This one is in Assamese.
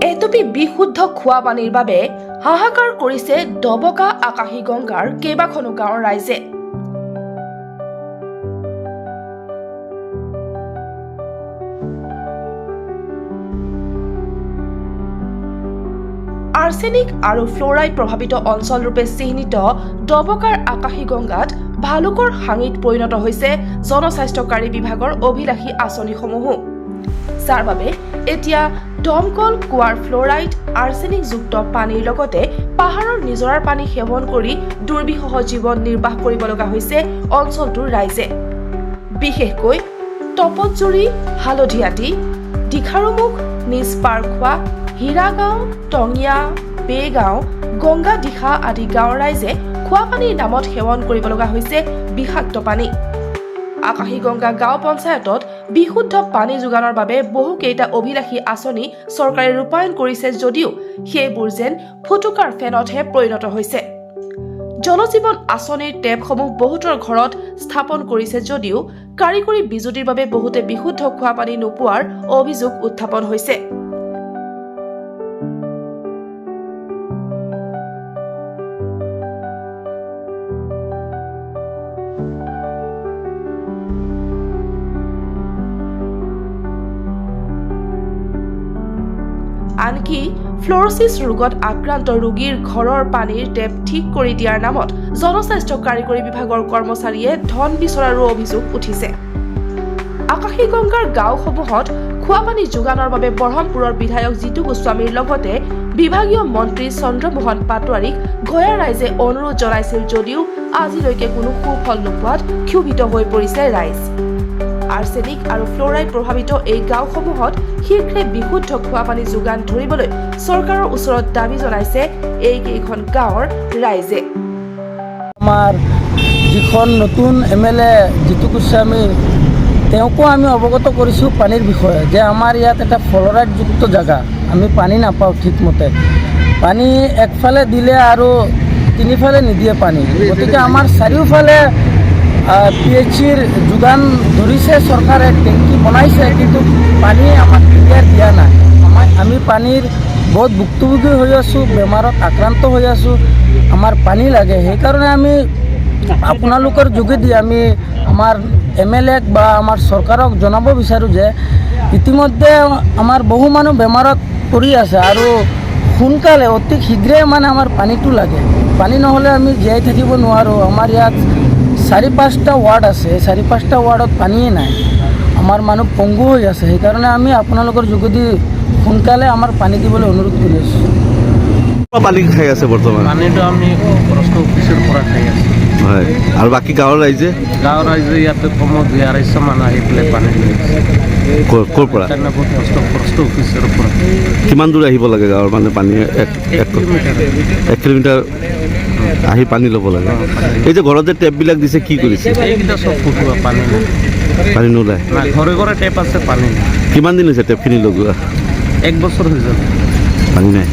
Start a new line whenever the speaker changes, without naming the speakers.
এটুপি বিশুদ্ধ খোৱা পানীৰ বাবে হাহাকাৰ কৰিছে ডবকা আকাশী গংগাৰ কেইবাখনো গাঁৱৰ ৰাইজে। আৰ্ছেনিক আৰু ফ্লোৰাইড প্ৰভাৱিত অঞ্চলৰূপে চিহ্নিত ডবকাৰ আকাশী গংগাত ভালুকৰ হাঙিত পৰিণত হৈছে জনস্বাস্থ্যকাৰী বিভাগৰ অভিলাষী আঁচনিসমূহো, যাৰ বাবে এতিয়া দমকল কুৱাৰ ফ্লোৰাইড আৰ্ছেনিকযুক্ত পানীৰ লগতে পাহাৰৰ নিজৰাৰ পানী সেৱন কৰি দুৰ্বিষহ জীৱন নিৰ্বাহ কৰিব লগা হৈছে অঞ্চলটোৰ ৰাইজে। বিশেষকৈ তপতজুৰি, হালধিয়াটি, দীঘাৰুমুখ, নিজ পাৰখোৱা, হীৰাগাঁও, টঙিয়া, বেগাঁও, গংগা দিখা আদি গাঁৱৰ ৰাইজে খোৱা পানীৰ নামত সেৱন কৰিব লগা হৈছে বিষাক্ত পানী। আকাশী গংগা গাঁও পঞ্চায়তত বিশুদ্ধ পানী যোগানৰ বাবে বহুকেইটা অভিলাষী আঁচনি চৰকাৰে ৰূপায়ণ কৰিছে যদিও সেইবোৰ যেন ফুটুকাৰ ফেনতহে পৰিণত হৈছে। জলজীৱন আঁচনিৰ টেপসমূহ বহুতৰ ঘৰত স্থাপন কৰিছে যদিও কাৰিকৰী বিজুতিৰ বাবে বহুতে বিশুদ্ধ খোৱা পানী নোপোৱাৰ অভিযোগ উত্থাপন হৈছে। আনকি ফ্ল'ৰচিছ ৰোগত আক্ৰান্ত ৰোগীৰ ঘৰৰ পানীৰ টেপ ঠিক কৰি দিয়াৰ নামত জনস্বাস্থ্য কাৰিকৰী বিভাগৰ কৰ্মচাৰীয়ে ধন বিচৰাৰো অভিযোগ উঠিছে। আকাশী গংগাৰ গাঁওসমূহত খোৱা পানী যোগানৰ বাবে ব্ৰহ্মপুৰৰ বিধায়ক জিতু গোস্বামীৰ লগতে বিভাগীয় মন্ত্ৰী চন্দ্ৰমোহন পাটোৱাৰীক গঞা ৰাইজে অনুৰোধ জনাইছিল যদিও আজিলৈকে কোনো সুফল নোপোৱাত ক্ষোভিত হৈ পৰিছে ৰাইজ। আৰ্ছেনিক আৰু ফ্লোৰাইড প্ৰভাৱিত এই গাঁওসমূহত শীঘ্ৰে বিশুদ্ধ খোৱা পানী যোগান ধৰিবলৈ চৰকাৰৰ ওচৰত দাবী জনাইছে এইকেইখন গাঁৱৰ ৰাইজে।
আমাৰ যিখন নতুন MLA জিতু গোস্বামী, তেওঁকো আমি অৱগত কৰিছোঁ পানীৰ বিষয়ে যে আমাৰ ইয়াত এটা ফ্লোৰাইডযুক্ত জেগা, আমি পানী নাপাওঁ ঠিকমতে। পানী একফালে দিলে আৰু তিনিফালে নিদিয়ে পানী, গতিকে আমাৰ চাৰিওফালে PHCৰ যোগান ধৰিছে চৰকাৰে, টেংকি বনাইছে, কিন্তু পানী আমাক ক্লিয়াৰ দিয়া নাই। আমি পানীৰ বহুত ভুক্তভোগী হৈ আছোঁ, বেমাৰত আক্ৰান্ত হৈ আছোঁ, আমাৰ পানী লাগে। সেইকাৰণে আমি আপোনালোকৰ যোগেদি আমি আমাৰ MLAক বা আমাৰ চৰকাৰক জনাব বিচাৰোঁ যে ইতিমধ্যে আমাৰ বহু মানুহ বেমাৰত পৰি আছে আৰু সোনকালে অতি শীঘ্ৰে মানে আমাৰ পানীটো লাগে। পানী নহ'লে আমি জীয়াই থাকিব নোৱাৰোঁ। আমাৰ ইয়াত 4-5টা ৱাৰ্ড আছে, 4-5টা ৱাৰ্ডত পানীয়ে নাই, আমাৰ মানুহ পংগু হৈ আছে। সেইকাৰণে আমি আপোনালোকৰ যোগেদি সোনকালে আমাৰ পানী দিবলৈ অনুৰোধ কৰি আছোঁ।
পানী খাই আছে বৰ্তমান?
পানীটো আমি ফৰেষ্ট অফিচৰ পৰা খাই আছোঁ।
হয়, আৰু বাকী গাঁৱৰ ৰাইজে ইয়াতে কমত 200-250 মান আহি পেলাই পানী লৈ আছে। ক'ৰ পৰা? ফৰেষ্ট অফিচৰ পৰা। কিমান দূৰ আহিব লাগে গাঁৱৰ মানে পানী? 1 কিলোমিটাৰ আহি পানী ল'ব লাগে। এই যে ঘৰতে টেপবিলাক দিছে, কি কৰিছে?
এইকেইটা চব ফুটোৱা, পানী নাই,
পানী নোলায়।
ঘৰে ঘৰে টেপ আছে, পানী নাই।
কিমান দিন হৈছে টেপখিনি লগোৱা?
1 বছৰ হৈ যাব,
পানী নাই।